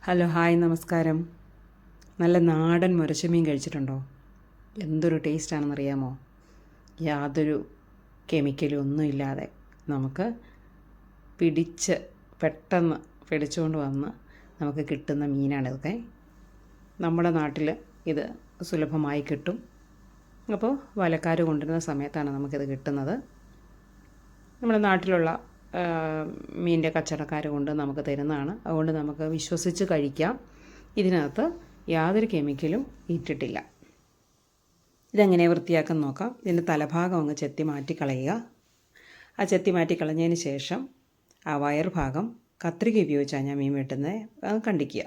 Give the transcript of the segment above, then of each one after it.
Hello hi നമസ്കാരം. നല്ല നാടൻ മുരശമീൻ കഴിച്ചിട്ടുണ്ടോ? എന്തൊരു ടേസ്റ്റാണെന്നറിയാമോ? യാതൊരു കെമിക്കലും ഒന്നുമില്ലാതെ നമുക്ക് പെട്ടെന്ന് പിടിച്ചുകൊണ്ട് വന്ന് നമുക്ക് കിട്ടുന്ന മീനാണിതൊക്കെ. നമ്മുടെ നാട്ടിൽ ഇത് സുലഭമായി കിട്ടും. അപ്പോൾ വലക്കാർ കൊണ്ടുവരുന്ന സമയത്താണ് നമുക്കിത് കിട്ടുന്നത്. നമ്മുടെ നാട്ടിലുള്ള മീനിൻ്റെ കച്ചവടക്കാർ കൊണ്ട് നമുക്ക് തരുന്നതാണ്. അതുകൊണ്ട് നമുക്ക് വിശ്വസിച്ച് കഴിക്കാം. ഇതിനകത്ത് യാതൊരു കെമിക്കലും ഇട്ടിട്ടില്ല. ഇതെങ്ങനെ വൃത്തിയാക്കാൻ നോക്കാം. ഇതിൻ്റെ തലഭാഗം അങ്ങ് ചെത്തി മാറ്റി കളയുക. ആ ചെത്തി മാറ്റി കളഞ്ഞതിന് ശേഷം ആ വയർ ഭാഗം കത്രിക ഉപയോഗിച്ചാണ് ഞാൻ മീൻ വെട്ടുന്നത്, അത് കണ്ടിക്കുക.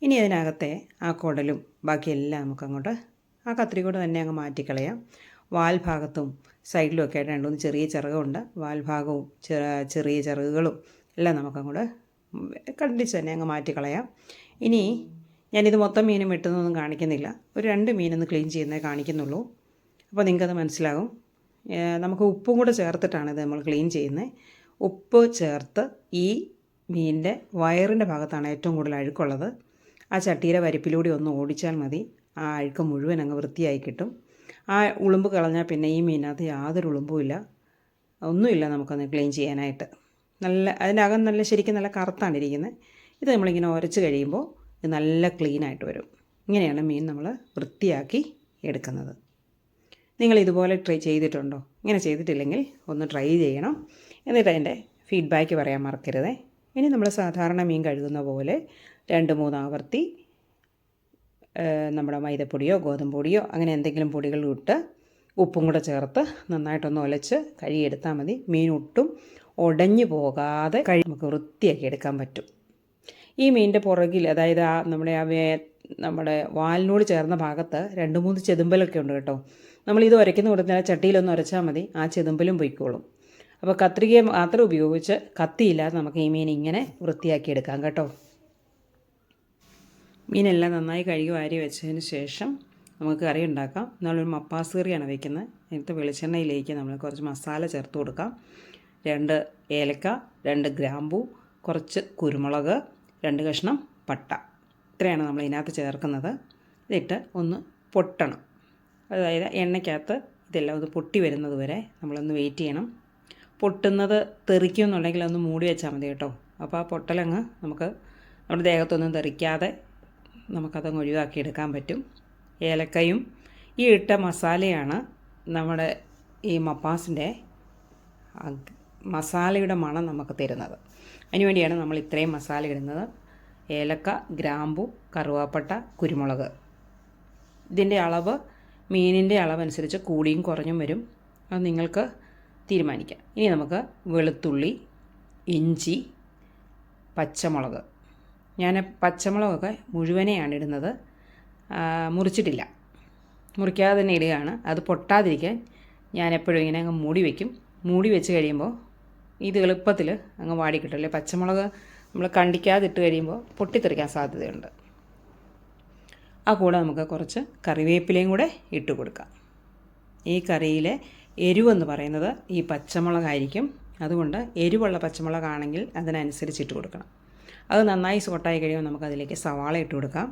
ഇനി അതിനകത്തെ ആ കുടലും ബാക്കിയെല്ലാം നമുക്കങ്ങോട്ട് ആ കത്രികയോട് തന്നെ അങ്ങ് മാറ്റിക്കളയാം. വാൽഭാഗത്തും സൈഡിലും ഒക്കെ ആയിട്ട് രണ്ടുമൂന്ന് ചെറിയ ചിറകുണ്ട്. വാൽഭാഗവും ചെറിയ ചിറകുകളും എല്ലാം നമുക്കങ്ങോട്ട് കണ്ടിച്ച് തന്നെ അങ്ങ് മാറ്റിക്കളയാം. ഇനി ഞാനിത് മൊത്തം മീനും വെട്ടുന്നതൊന്നും കാണിക്കുന്നില്ല. ഒരു 2 മീനൊന്ന് ക്ലീൻ ചെയ്യുന്നതേ കാണിക്കുന്നുള്ളൂ. അപ്പോൾ നിങ്ങൾക്കത് മനസ്സിലാകും. നമുക്ക് ഉപ്പും കൂടെ ചേർത്തിട്ടാണ് ഇത് നമ്മൾ ക്ലീൻ ചെയ്യുന്നത്. ഉപ്പ് ചേർത്ത് ഈ മീനിൻ്റെ വയറിൻ്റെ ഭാഗത്താണ് ഏറ്റവും കൂടുതൽ അഴുക്കുള്ളത്. ആ ചട്ടിയിലെ വരിപ്പിലൂടെ ഒന്ന് ഓടിച്ചാൽ മതി, ആ അഴുക്ക് മുഴുവൻ അങ്ങ് വൃത്തിയായി കിട്ടും. ആ ഉളുമ്പ് കളഞ്ഞാൽ പിന്നെ ഈ മീനകത്ത് യാതൊരു ഉളുമ്പുമില്ല, ഒന്നുമില്ല നമുക്കൊന്ന് ക്ലീൻ ചെയ്യാനായിട്ട്. അതിനകം ശരിക്കും നല്ല കറുത്താണ് ഇരിക്കുന്നത്. ഇത് നമ്മളിങ്ങനെ ഉരച്ച് കഴിയുമ്പോൾ ഇത് നല്ല ക്ലീനായിട്ട് വരും. ഇങ്ങനെയാണ് മീൻ നമ്മൾ വൃത്തിയാക്കി എടുക്കുന്നത്. നിങ്ങൾ ഇതുപോലെ ട്രൈ ചെയ്തിട്ടുണ്ടോ? ഇങ്ങനെ ചെയ്തിട്ടില്ലെങ്കിൽ ഒന്ന് ട്രൈ ചെയ്യണം. എന്നിട്ട് അതിൻ്റെ ഫീഡ്ബാക്ക് പറയാൻ മറക്കരുതേ. ഇനി നമ്മൾ സാധാരണ മീൻ കഴുകുന്ന പോലെ 2-3 ആവർത്തി നമ്മുടെ മൈദപ്പൊടിയോ ഗോതമ്പ് പൊടിയോ അങ്ങനെ എന്തെങ്കിലും പൊടികൾ ഇട്ട് ഉപ്പും കൂടെ ചേർത്ത് നന്നായിട്ടൊന്ന് ഒലച്ച് കഴുകിയെടുത്താൽ മതി. മീൻ ഒട്ടും ഉടഞ്ഞു പോകാതെ നമുക്ക് വൃത്തിയാക്കി എടുക്കാൻ പറ്റും. ഈ മീനിൻ്റെ പുറകിൽ, അതായത് നമ്മുടെ വാലിനോട് ചേർന്ന ഭാഗത്ത് 2-3 ചെതുമ്പലൊക്കെ ഉണ്ട് കേട്ടോ. നമ്മളിത് ഉരയ്ക്കുന്ന കൊടുത്താൽ ചട്ടിയിലൊന്ന് ഉരച്ചാൽ മതി, ആ ചെതുമ്പലും പൊയ്ക്കോളും. അപ്പോൾ കത്രികയെ മാത്രം ഉപയോഗിച്ച് കത്തിയില്ലാതെ നമുക്ക് ഈ മീൻ ഇങ്ങനെ വൃത്തിയാക്കി എടുക്കാം കേട്ടോ. മീനെല്ലാം നന്നായി കഴുകി വാരി വെച്ചതിന് ശേഷം നമുക്ക് കറി ഉണ്ടാക്കാം. നമ്മളൊരു മപ്പാസ് കറിയാണ് വയ്ക്കുന്നത്. അതിനകത്ത് വെളിച്ചെണ്ണയിലേക്ക് നമ്മൾ കുറച്ച് മസാല ചേർത്ത് കൊടുക്കാം. 2 ഏലക്ക, 2 ഗ്രാമ്പൂ, കുറച്ച് കുരുമുളക്, 2 കഷ്ണം പട്ട, ഇത്രയാണ് നമ്മൾ ഇതിനകത്ത് ചേർക്കുന്നത്. ഇതിട്ട് ഒന്ന് പൊട്ടണം. അതായത് എണ്ണയ്ക്കകത്ത് ഇതെല്ലാം ഒന്ന് പൊട്ടി വരുന്നത് വരെ നമ്മളൊന്ന് വെയിറ്റ് ചെയ്യണം. പൊട്ടുന്നത് തെറിക്കുമെന്നുണ്ടെങ്കിൽ ഒന്ന് മൂടി വെച്ചാൽ മതി കേട്ടോ. അപ്പോൾ ആ പൊട്ടലങ്ങ് നമുക്ക് നമ്മുടെ ദേഹത്തൊന്നും തെറിക്കാതെ നമുക്കതങ്ങ് ഒഴിവാക്കിയെടുക്കാൻ പറ്റും. ഏലക്കയും ഈ ഇട്ട മസാലയാണ് നമ്മുടെ ഈ മപ്പാസിൻ്റെ മസാലയുടെ മണം നമുക്ക് തരുന്നത്. അതിനുവേണ്ടിയാണ് നമ്മൾ ഇത്രയും മസാല ഇടുന്നത്. ഏലക്ക, ഗ്രാമ്പു, കറുവാപ്പട്ട, കുരുമുളക്. ഇതിൻ്റെ അളവ് മീനിൻ്റെ അളവനുസരിച്ച് കൂടിയും കുറഞ്ഞും വരും. അത് നിങ്ങൾക്ക് തീരുമാനിക്കാം. ഇനി നമുക്ക് വെളുത്തുള്ളി, ഇഞ്ചി, പച്ചമുളക്. ഞാൻ പച്ചമുളകൊക്കെ മുഴുവനെയാണ് ഇടുന്നത്, മുറിച്ചിട്ടില്ല. മുറിക്കാതെ തന്നെ ഇടുകയാണ്. അത് പൊട്ടാതിരിക്കാൻ ഞാൻ എപ്പോഴും ഇങ്ങനെ അങ്ങ് മൂടി വയ്ക്കും. മൂടി വെച്ച് കഴിയുമ്പോൾ ഇത് എളുപ്പത്തിൽ അങ്ങ് വാടിക്കിട്ടല്ലേ. പച്ചമുളക് നമ്മൾ കണ്ടിക്കാതെ ഇട്ട് കഴിയുമ്പോൾ പൊട്ടിത്തെറിക്കാൻ സാധ്യതയുണ്ട്. ആ കൂടെ നമുക്ക് കുറച്ച് കറിവേപ്പിലയും കൂടെ ഇട്ട് കൊടുക്കാം. ഈ കറിയിലെ എരിവെന്ന് പറയുന്നത് ഈ പച്ചമുളകായിരിക്കും. അതുകൊണ്ട് എരിവുള്ള പച്ചമുളകാണെങ്കിൽ അതിനനുസരിച്ച് ഇട്ട് കൊടുക്കണം. അത് നന്നായി സോട്ടായി കഴിയുമ്പോൾ നമുക്കതിലേക്ക് സവാള ഇട്ട് കൊടുക്കാം.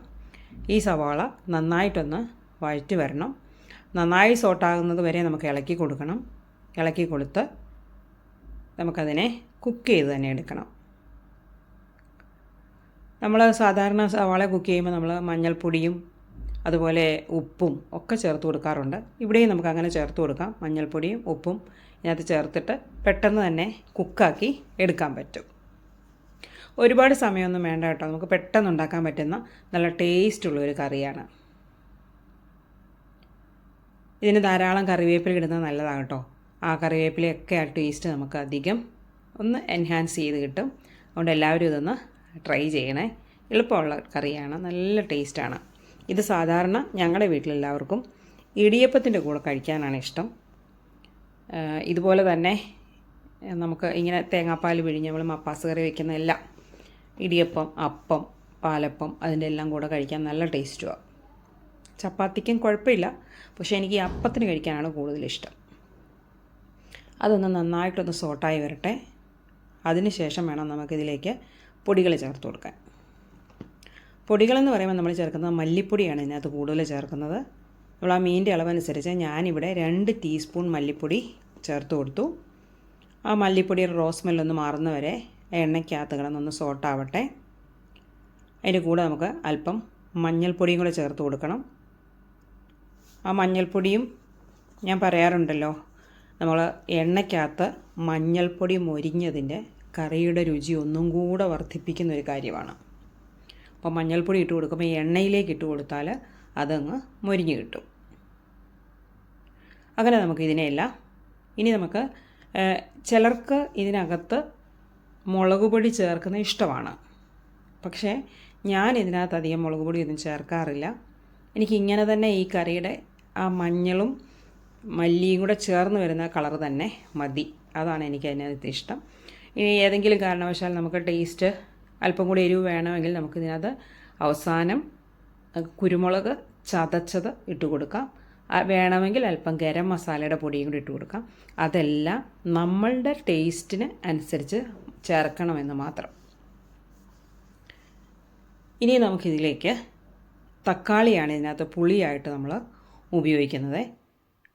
ഈ സവാള നന്നായിട്ടൊന്ന് വഴറ്റി വരണം. നന്നായി സോട്ടാകുന്നത് വരെ നമുക്ക് ഇളക്കി കൊടുക്കണം. ഇളക്കി കൊടുത്ത് നമുക്കതിനെ കുക്ക് ചെയ്ത് തന്നെ എടുക്കണം. നമ്മൾ സാധാരണ സവാള കുക്ക് ചെയ്യുമ്പോൾ നമ്മൾ മഞ്ഞൾപ്പൊടിയും അതുപോലെ ഉപ്പും ഒക്കെ ചേർത്ത് കൊടുക്കാറുണ്ട്. ഇവിടെയും നമുക്ക് അങ്ങനെ ചേർത്ത് കൊടുക്കാം. മഞ്ഞൾപ്പൊടിയും ഉപ്പും ഇതിനകത്ത് ചേർത്തിട്ട് പെട്ടെന്ന് തന്നെ കുക്കാക്കി എടുക്കാൻ പറ്റും. ഒരുപാട് സമയമൊന്നും വേണ്ട കേട്ടോ. നമുക്ക് പെട്ടെന്ന് ഉണ്ടാക്കാൻ പറ്റുന്ന നല്ല ടേസ്റ്റുള്ളൊരു കറിയാണ്. ഇതിന് ധാരാളം കറിവേപ്പില ഇടുന്നത് നല്ലതാണ് കേട്ടോ. ആ കറിവേപ്പിലയൊക്കെ ആ ടേസ്റ്റ് നമുക്ക് അധികം ഒന്ന് എൻഹാൻസ് ചെയ്ത് കിട്ടും. അതുകൊണ്ട് എല്ലാവരും ഇതൊന്ന് ട്രൈ ചെയ്യണേ. എളുപ്പമുള്ള കറിയാണ്, നല്ല ടേസ്റ്റാണ്. ഇത് സാധാരണ ഞങ്ങളുടെ വീട്ടിലെല്ലാവർക്കും ഇടിയപ്പത്തിൻ്റെ കൂടെ കഴിക്കാനാണ് ഇഷ്ടം. ഇതുപോലെ തന്നെ നമുക്ക് ഇങ്ങനെ തേങ്ങാപ്പാൽ പിഴിഞ്ഞ് നമ്മൾ മപ്പാസ് കറി വയ്ക്കുന്ന എല്ലാം ഇടിയപ്പം, അപ്പം, പാലപ്പം അതിൻ്റെ എല്ലാം കൂടെ കഴിക്കാൻ നല്ല ടേസ്റ്റുമാണ്. ചപ്പാത്തിക്കും കുഴപ്പമില്ല, പക്ഷേ എനിക്ക് ഈ അപ്പത്തിന് കഴിക്കാനാണ് കൂടുതലിഷ്ടം. അതൊന്ന് നന്നായിട്ടൊന്ന് സോട്ടായി വരട്ടെ. അതിന് ശേഷം വേണം നമുക്കിതിലേക്ക് പൊടികൾ ചേർത്ത് കൊടുക്കാൻ. പൊടികളെന്ന് പറയുമ്പോൾ നമ്മൾ ചേർക്കുന്നത് മല്ലിപ്പൊടിയാണ് ഇതിനകത്ത് കൂടുതൽ ചേർക്കുന്നത്. നമ്മൾ ആ മീനിൻ്റെ അളവനുസരിച്ച് ഞാനിവിടെ 2 ടീസ്പൂൺ മല്ലിപ്പൊടി ചേർത്ത് കൊടുത്തു. ആ മല്ലിപ്പൊടിയുടെ റോസ് സ്മെല്ലൊന്ന് മാറുന്നവരെ എണ്ണയ്ക്കകത്ത് കിടന്നൊന്ന് സോട്ടാവട്ടെ. അതിൻ്റെ കൂടെ നമുക്ക് അല്പം മഞ്ഞൾപ്പൊടിയും കൂടെ ചേർത്ത് കൊടുക്കണം. ആ മഞ്ഞൾപ്പൊടിയും ഞാൻ പറയാറുണ്ടല്ലോ, നമ്മൾ എണ്ണയ്ക്കകത്ത് മഞ്ഞൾപ്പൊടി മൊരിഞ്ഞതിൻ്റെ കറിയുടെ രുചി ഒന്നും കൂടെ വർദ്ധിപ്പിക്കുന്ന ഒരു കാര്യമാണ്. അപ്പോൾ മഞ്ഞൾപ്പൊടി ഇട്ട് കൊടുക്കുമ്പോൾ എണ്ണയിലേക്ക് ഇട്ട് കൊടുത്താൽ അതങ്ങ് മൊരിഞ്ഞ് കിട്ടും. അങ്ങനെ നമുക്ക് ഇതിനെയെല്ലാം ഇനി നമുക്ക് ചിലർക്ക് ഇതിനകത്ത് മുളക് പൊടി ചേർക്കുന്നത് ഇഷ്ടമാണ്. പക്ഷേ ഞാൻ ഇതിനകത്ത് അധികം മുളക് പൊടിയൊന്നും ചേർക്കാറില്ല. എനിക്കിങ്ങനെ തന്നെ ഈ കറിയുടെ ആ മഞ്ഞളും മല്ലിയും കൂടെ ചേർന്ന് വരുന്ന കളർ തന്നെ മതി. അതാണ് എനിക്ക് അതിനകത്ത് ഇഷ്ടം. ഇനി ഏതെങ്കിലും കാരണവശാൽ നമുക്ക് ടേസ്റ്റ് അല്പം കൂടി എരിവ് വേണമെങ്കിൽ നമുക്കിതിനകത്ത് അവസാനം കുരുമുളക് ചതച്ചത് ഇട്ട് കൊടുക്കാം. വേണമെങ്കിൽ അല്പം ഗരം മസാലയുടെ പൊടിയും കൂടി ഇട്ട് കൊടുക്കാം. അതെല്ലാം നമ്മളുടെ ടേസ്റ്റിന് അനുസരിച്ച് ചേർക്കണമെന്ന് മാത്രം. ഇനി നമുക്കിതിലേക്ക് തക്കാളിയാണ് ഇതിനകത്ത് പുളിയായിട്ട് നമ്മൾ ഉപയോഗിക്കുന്നത്.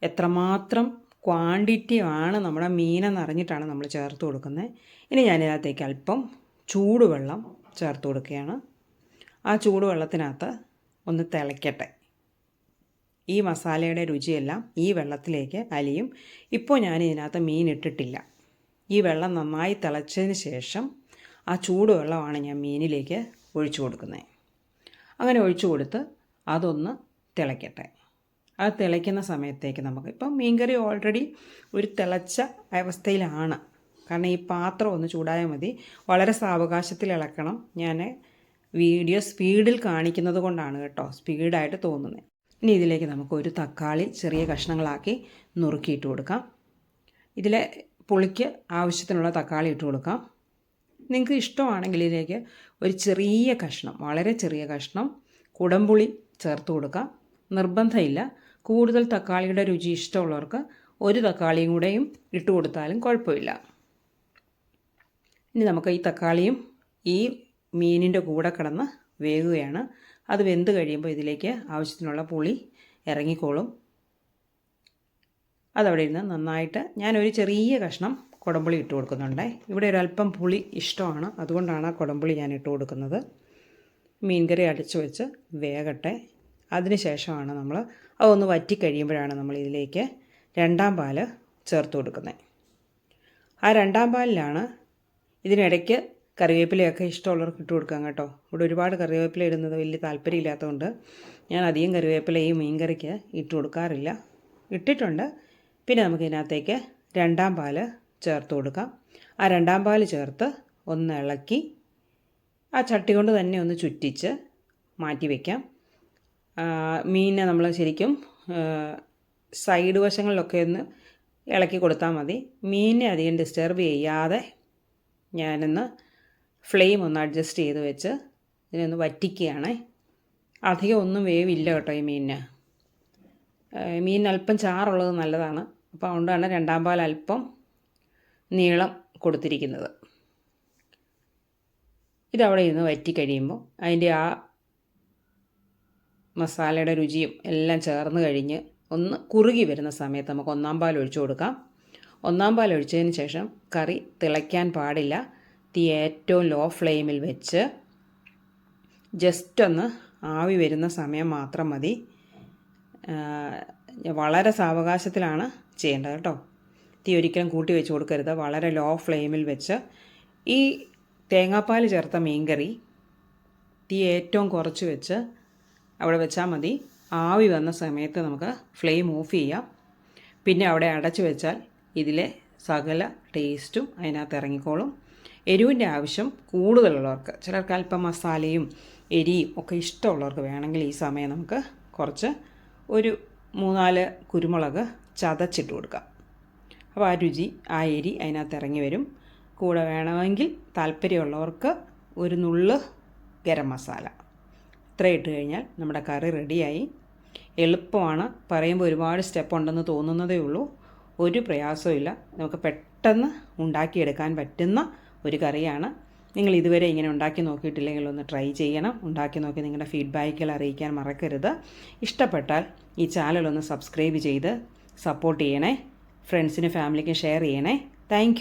എത്രമാത്രം ക്വാണ്ടിറ്റി ആണ് നമ്മുടെ മീനെന്ന് അറിഞ്ഞിട്ടാണ് നമ്മൾ ചേർത്ത് കൊടുക്കുന്നത്. ഇനി ഞാനിതിനകത്തേക്ക് അല്പം ചൂടുവെള്ളം ചേർത്ത് കൊടുക്കുകയാണ്. ആ ചൂടുവെള്ളത്തിനകത്ത് ഒന്ന് തിളയ്ക്കട്ടെ. ഈ മസാലയുടെ രുചിയെല്ലാം ഈ വെള്ളത്തിലേക്ക് അലിയും. ഇപ്പോൾ ഞാൻ ഇതിനകത്ത് മീൻ ഇട്ടിട്ടില്ല. ഈ വെള്ളം നന്നായി തിളച്ചതിന് ശേഷം ആ ചൂടുവെള്ളമാണ് ഞാൻ മീനിലേക്ക് ഒഴിച്ചു കൊടുക്കുന്നത്. അങ്ങനെ ഒഴിച്ചു കൊടുത്ത് അതൊന്ന് തിളയ്ക്കട്ടെ. അത് തിളയ്ക്കുന്ന സമയത്തേക്ക് നമുക്ക് ഇപ്പം മീൻകറി ഓൾറെഡി ഒരു തിളച്ച അവസ്ഥയിലാണ്. കാരണം ഈ പാത്രം ഒന്ന് ചൂടായാൽ മതി. വളരെ സാവകാശത്തിൽ ഇളക്കണം. ഞാൻ വീഡിയോ സ്പീഡിൽ കാണിക്കുന്നത് കൊണ്ടാണ് കേട്ടോ സ്പീഡായിട്ട് തോന്നുന്നത്. ഇനി ഇതിലേക്ക് നമുക്ക് ഒരു തക്കാളി ചെറിയ കഷ്ണങ്ങളാക്കി നുറുക്കിയിട്ട് കൊടുക്കാം. ഇതിലെ പുളിക്ക് ആവശ്യത്തിനുള്ള തക്കാളി ഇട്ട് കൊടുക്കാം. നിങ്ങൾക്ക് ഇഷ്ടമാണെങ്കിൽ ഇതിലേക്ക് ഒരു ചെറിയ കഷ്ണം, വളരെ ചെറിയ കഷ്ണം കുടംപുളി ചേർത്ത് കൊടുക്കാം. നിർബന്ധമില്ല. കൂടുതൽ തക്കാളിയുടെ രുചി ഇഷ്ടമുള്ളവർക്ക് ഒരു തക്കാളിയും കൂടെയും ഇട്ട് കൊടുത്താലും കുഴപ്പമില്ല. ഇനി നമുക്ക് ഈ തക്കാളിയും ഈ മീനിൻ്റെ കൂടെ കിടന്ന് വേകുകയാണ്. അത് വെന്ത് കഴിയുമ്പോൾ ഇതിലേക്ക് ആവശ്യത്തിനുള്ള പുളി ഇറങ്ങിക്കോളും. അതവിടെ ഇരുന്ന് നന്നായിട്ട് ഞാനൊരു ചെറിയ കഷ്ണം കുടംപുളി ഇട്ട് കൊടുക്കുന്നുണ്ട്. ഇവിടെ ഒരല്പം പുളി ഇഷ്ടമാണ്, അതുകൊണ്ടാണ് ആ കുടംപുളി ഞാൻ ഇട്ട് കൊടുക്കുന്നത്. മീൻകറി അടച്ചു വെച്ച് വേകട്ടെ. അതിനുശേഷമാണ് നമ്മൾ അതൊന്ന് വറ്റിക്കഴിയുമ്പോഴാണ് നമ്മൾ ഇതിലേക്ക് 2ാം പാല് ചേർത്ത് കൊടുക്കുന്നത്. ആ 2ാം പാലിലാണ് ഇതിനിടയ്ക്ക് കറിവേപ്പിലയൊക്കെ ഇഷ്ടമുള്ളവർക്ക് ഇട്ട് കൊടുക്കാം കേട്ടോ. ഇവിടെ ഒരുപാട് കറിവേപ്പില ഇടുന്നത് വലിയ താല്പര്യമില്ലാത്തതുകൊണ്ട് ഞാൻ അധികം കറിവേപ്പില ഈ മീൻകറിക്ക് ഇട്ട് കൊടുക്കാറില്ല. ഇട്ടിട്ടുണ്ട്. പിന്നെ നമുക്കിതിനകത്തേക്ക് 2ാം പാല് ചേർത്ത് കൊടുക്കാം. ആ 2ാം പാല് ചേർത്ത് ഒന്ന് ഇളക്കി ആ ചട്ടി കൊണ്ട് തന്നെ ഒന്ന് ചുറ്റിച്ച് മാറ്റി വയ്ക്കാം. മീനിനെ നമ്മൾ ശരിക്കും സൈഡ് വശങ്ങളിലൊക്കെ ഒന്ന് ഇളക്കി കൊടുത്താൽ മതി. മീനിനെ അധികം ഡിസ്റ്റർബ് ചെയ്യാതെ ഞാനൊന്ന് ഫ്ലെയിം ഒന്ന് അഡ്ജസ്റ്റ് ചെയ്ത് വെച്ച് ഇതിനൊന്ന് വറ്റിക്കുകയാണ്. അധികം ഒന്നും വേവില്ല കേട്ടോ ഈ മീനിന്. മീനിന് അല്പം ചാറുള്ളത് നല്ലതാണ്. അപ്പോൾ അതുകൊണ്ടാണ് 2ാം പാൽ അല്പം നീളം കൊടുത്തിരിക്കുന്നത്. ഇതവിടെ ഇരുന്ന് വറ്റി കഴിയുമ്പോൾ അതിൻ്റെ ആ മസാലയുടെ രുചിയും എല്ലാം ചേർന്ന് കഴിഞ്ഞ് ഒന്ന് കുറുകി വരുന്ന സമയത്ത് നമുക്ക് 1ാം പാൽ ഒഴിച്ചു കൊടുക്കാം. 1ാം പാൽ ഒഴിച്ചതിന് ശേഷം കറി തിളയ്ക്കാൻ പാടില്ല. തീ ഏറ്റവും ലോ ഫ്ലെയിമിൽ വെച്ച് ജസ്റ്റ് ഒന്ന് ആവി വരുന്ന സമയം മാത്രം മതി. വളരെ സാവകാശത്തിലാണ് ചെയ്യേണ്ടത് കേട്ടോ. തീ ഒരിക്കലും കൂട്ടി വെച്ച് കൊടുക്കരുത്. വളരെ ലോ ഫ്ലെയിമിൽ വെച്ച് ഈ തേങ്ങാപ്പാൽ ചേർത്ത മീൻകറി തീ ഏറ്റവും കുറച്ച് വെച്ച് അവിടെ വെച്ചാൽ മതി. ആവി വന്ന സമയത്ത് നമുക്ക് ഫ്ലെയിം ഓഫ് ചെയ്യാം. പിന്നെ അവിടെ അടച്ചു വെച്ചാൽ ഇതിലെ സകല ടേസ്റ്റും അതിനകത്ത് ഇറങ്ങിക്കോളും. എരിവിൻ്റെ ആവശ്യം കൂടുതലുള്ളവർക്ക്, ചിലർക്ക് അല്പം മസാലയും എരിയും ഒക്കെ ഇഷ്ടമുള്ളവർക്ക് വേണമെങ്കിൽ ഈ സമയം നമുക്ക് കുറച്ച് ഒരു 3-4 കുരുമുളക് ചതച്ചിട്ട് കൊടുക്കാം. അപ്പോൾ ആ രുചി, ആ എരി അതിനകത്ത് ഇറങ്ങി വരും. കൂടെ വേണമെങ്കിൽ താല്പര്യമുള്ളവർക്ക് ഒരു നുള്ള് ഗരം മസാല ഇത്ര ഇട്ട് കഴിഞ്ഞാൽ നമ്മുടെ കറി റെഡിയായി. എളുപ്പമാണ്. പറയുമ്പോൾ ഒരുപാട് സ്റ്റെപ്പ് ഉണ്ടെന്ന് തോന്നുന്നതേ ഉള്ളൂ. ഒരു പ്രയാസവും ഇല്ല. നമുക്ക് പെട്ടെന്ന് ഉണ്ടാക്കിയെടുക്കാൻ പറ്റുന്ന ഒരു കറിയാണ്. നിങ്ങൾ ഇതുവരെ ഇങ്ങനെ ഉണ്ടാക്കി നോക്കിയിട്ടില്ലെങ്കിൽ ഒന്ന് ട്രൈ ചെയ്യണം. ഉണ്ടാക്കി നോക്കി നിങ്ങളുടെ ഫീഡ്ബാക്കുകൾ അറിയിക്കാൻ മറക്കരുത്. ഇഷ്ടപ്പെട്ടാൽ ഈ ചാനൽ ഒന്ന് സബ്സ്ക്രൈബ് ചെയ്ത് സപ്പോർട്ട് ചെയ്യണേ. ഫ്രണ്ട്സിനും ഫാമിലിക്കും ഷെയർ ചെയ്യണേ. താങ്ക്